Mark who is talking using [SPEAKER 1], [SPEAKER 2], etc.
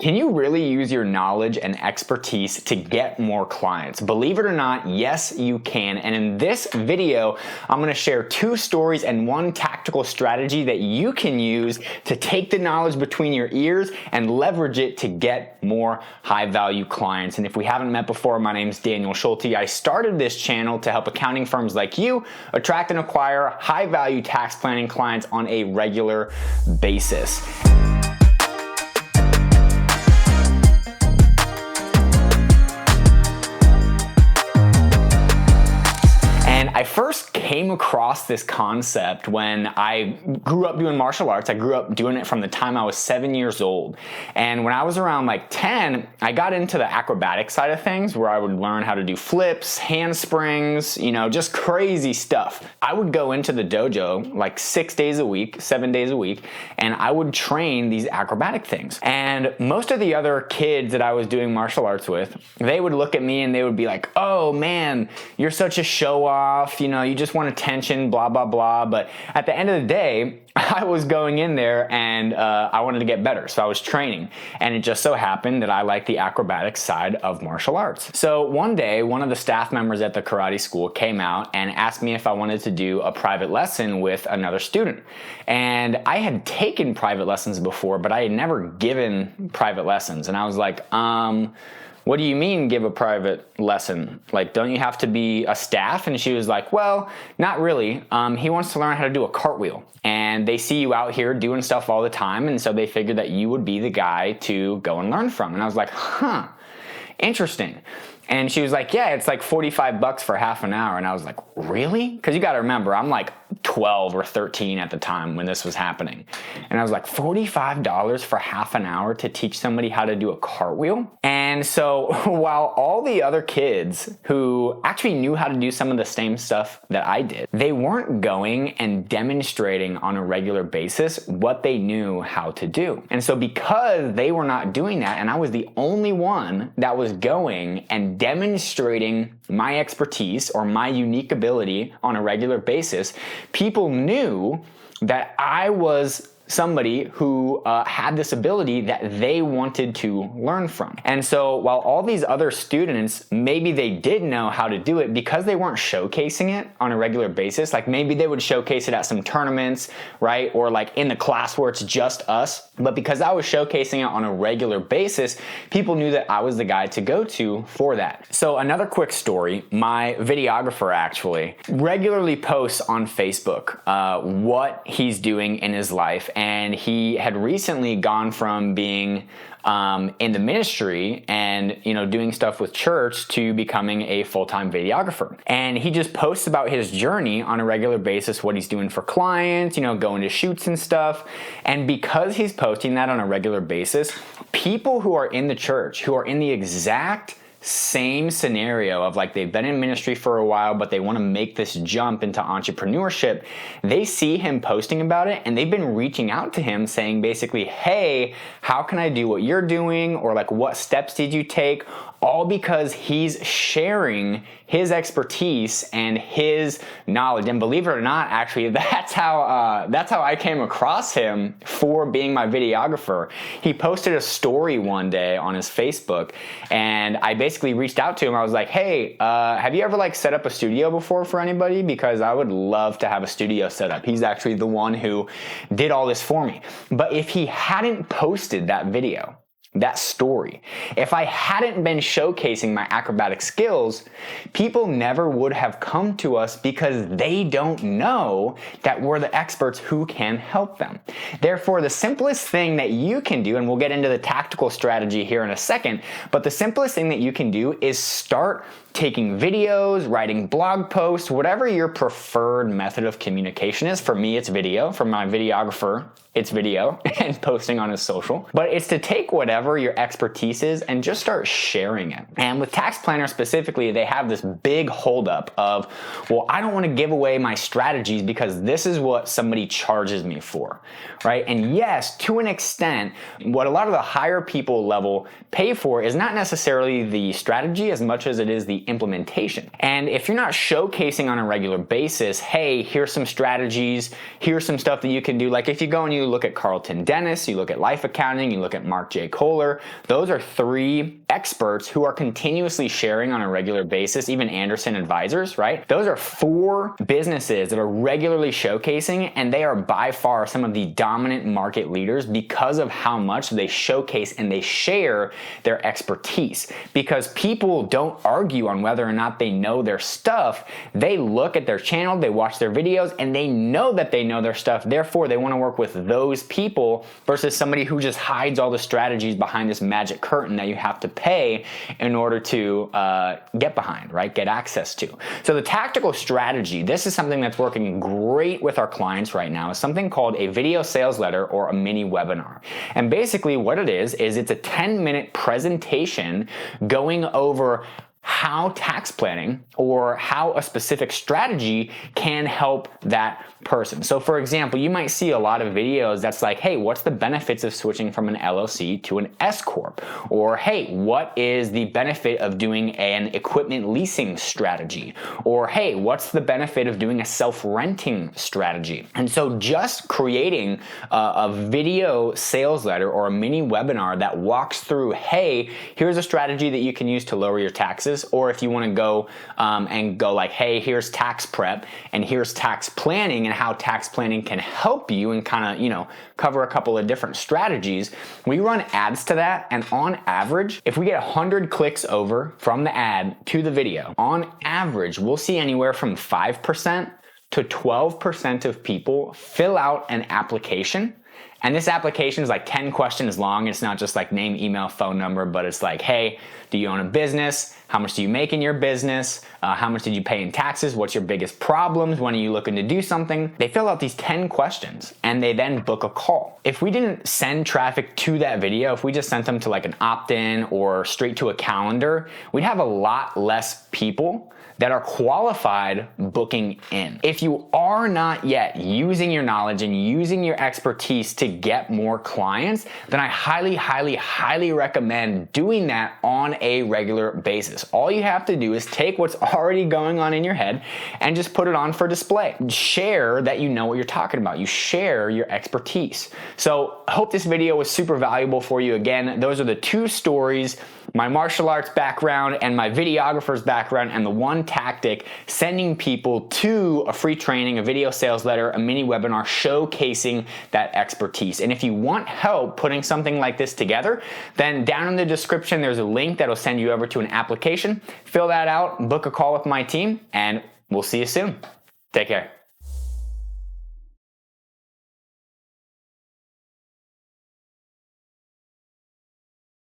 [SPEAKER 1] Can you really use your knowledge and expertise to get more clients? Believe it or not, yes, you can. And in this video, I'm gonna share 2 stories and 1 tactical strategy that you can use to take the knowledge between your ears and leverage it to get more high-value clients. And if we haven't met before, my name's Daniel Schulte. I started this channel to help accounting firms like you attract and acquire high-value tax planning clients on a regular basis. I first came across this concept when I grew up doing martial arts. I grew up doing it from the time I was 7 years old. And when I was around like 10, I got into the acrobatic side of things where I would learn how to do flips, handsprings, just crazy stuff. I would go into the dojo like 6 days a week, 7 days a week, and I would train these acrobatic things. And most of the other kids that I was doing martial arts with, they would look at me and they would be like, "Oh man, you're such a show off. You just want attention, blah, blah, blah." But at the end of the day, I was going in there and I wanted to get better. So I was training. And it just so happened that I liked the acrobatic side of martial arts. So one day, one of the staff members at the karate school came out and asked me if I wanted to do a private lesson with another student. And I had taken private lessons before, but I had never given private lessons. And I was like, "What do you mean give a private lesson? Like, don't you have to be a staff?" And she was like, "Well, not really. He wants to learn how to do a cartwheel. And they see you out here doing stuff all the time. And so they figured that you would be the guy to go and learn from." And I was like, "Huh, interesting." And she was like, "Yeah, it's like $45 for half an hour." And I was like, "Really?" Because you got to remember, I'm like 12 or 13 at the time when this was happening. And I was like, $45 for half an hour to teach somebody how to do a cartwheel? And so while all the other kids who actually knew how to do some of the same stuff that I did, they weren't going and demonstrating on a regular basis what they knew how to do. And so because they were not doing that, and I was the only one that was going and demonstrating my expertise or my unique ability on a regular basis, people knew that I was somebody who had this ability that they wanted to learn from. And so while all these other students, maybe they did know how to do it because they weren't showcasing it on a regular basis, like maybe they would showcase it at some tournaments, right? Or like in the class where it's just us. But because I was showcasing it on a regular basis, people knew that I was the guy to go to for that. So another quick story, my videographer actually regularly posts on Facebook what he's doing in his life. And he had recently gone from being in the ministry and doing stuff with church to becoming a full-time videographer. And he just posts about his journey on a regular basis, what he's doing for clients, going to shoots and stuff. And because he's posting that on a regular basis, people who are in the church, who are in the exact same scenario of like they've been in ministry for a while but they want to make this jump into entrepreneurship, they see him posting about it and they've been reaching out to him saying basically, "Hey, how can I do what you're doing?" or like, "What steps did you take?" All because he's sharing his expertise and his knowledge. And believe it or not, actually, that's how I came across him for being my videographer. He posted a story one day on his Facebook, and I basically reached out to him. I was like, "Hey, have you ever like set up a studio before for anybody? Because I would love to have a studio set up." He's actually the one who did all this for me. But if he hadn't posted that video, that story, if I hadn't been showcasing my acrobatic skills, people never would have come to us because they don't know that we're the experts who can help them. Therefore, the simplest thing that you can do, and we'll get into the tactical strategy here in a second, but the simplest thing that you can do is start taking videos, writing blog posts, whatever your preferred method of communication is. For me, it's video. For my videographer, it's video and posting on his social. But it's to take whatever your expertise is and just start sharing it. And with Tax Planner specifically, they have this big holdup of, well, I don't want to give away my strategies because this is what somebody charges me for, right? And yes, to an extent, what a lot of the higher people level pay for is not necessarily the strategy as much as it is the implementation. And if you're not showcasing on a regular basis, hey, here's some strategies, here's some stuff that you can do. Like if you go and you regularly look at Carlton Dennis, you look at Life Accounting, you look at Mark J. Kohler. Those are 3 experts who are continuously sharing on a regular basis, even Anderson Advisors, right? Those are 4 businesses that are regularly showcasing, and they are by far some of the dominant market leaders because of how much they showcase and they share their expertise. Because people don't argue on whether or not they know their stuff. They look at their channel, they watch their videos, and they know that they know their stuff. Therefore, they want to work with those people versus somebody who just hides all the strategies behind this magic curtain that you have to pay in order to get behind, right? Get access to. So the tactical strategy, this is something that's working great with our clients right now, is something called a video sales letter or a mini webinar. And basically what it is it's a 10-minute presentation going over how tax planning or how a specific strategy can help that person. So for example, you might see a lot of videos that's like, hey, what's the benefits of switching from an LLC to an S Corp? Or hey, what is the benefit of doing an equipment leasing strategy? Or hey, what's the benefit of doing a self-renting strategy? And so just creating a video sales letter or a mini webinar that walks through, hey, here's a strategy that you can use to lower your taxes. Or if you want to go and go like, hey, here's tax prep and here's tax planning and how tax planning can help you and kind of, cover a couple of different strategies. We run ads to that, and on average, if we get 100 clicks over from the ad to the video, on average, we'll see anywhere from 5% to 12% of people fill out an application. And this application is like 10 questions long. It's not just like name, email, phone number, but it's like, hey, do you own a business? How much do you make in your business? How much did you pay in taxes? What's your biggest problems? When are you looking to do something? They fill out these 10 questions and they then book a call. If we didn't send traffic to that video, if we just sent them to like an opt-in or straight to a calendar, we'd have a lot less people that are qualified booking in. If you are not yet using your knowledge and using your expertise to get more clients, then I highly, highly, highly recommend doing that on a regular basis. All you have to do is take what's already going on in your head and just put it on for display. Share that you know what you're talking about. You share your expertise. So I hope this video was super valuable for you. Again, those are the 2 stories, my martial arts background and my videographer's background, and the one tactic, sending people to a free training, a video sales letter, a mini webinar showcasing that expertise. And if you want help putting something like this together, then down in the description, there's a link that'll send you over to an application. Fill that out, book a call with my team, and we'll see you soon. Take care.